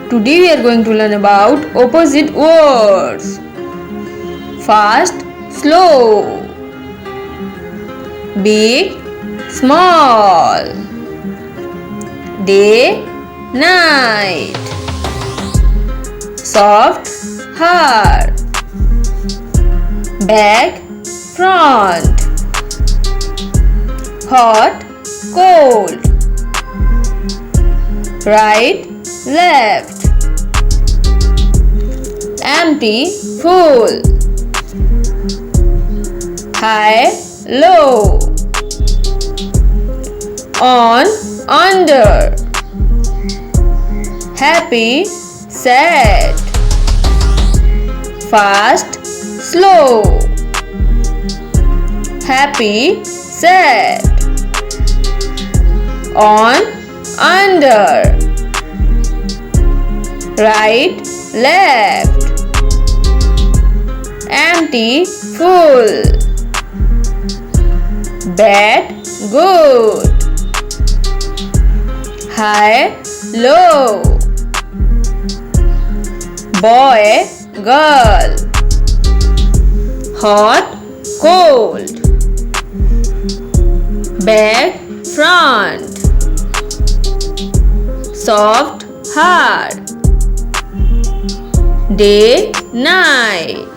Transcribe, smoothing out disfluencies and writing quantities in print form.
Today we are going to learn about opposite words. Fast, slow. Big, small. Day, night. Soft, hard. Back, front. Hot, cold. Right, left. Empty, full. High, low. On, under. Happy, sad. Fast, slow. Happy, sad. On, under. Right, left. Empty, full. Bad, good. High, low. Boy, girl. Hot, cold. Back, front. Soft, hard. Day, night.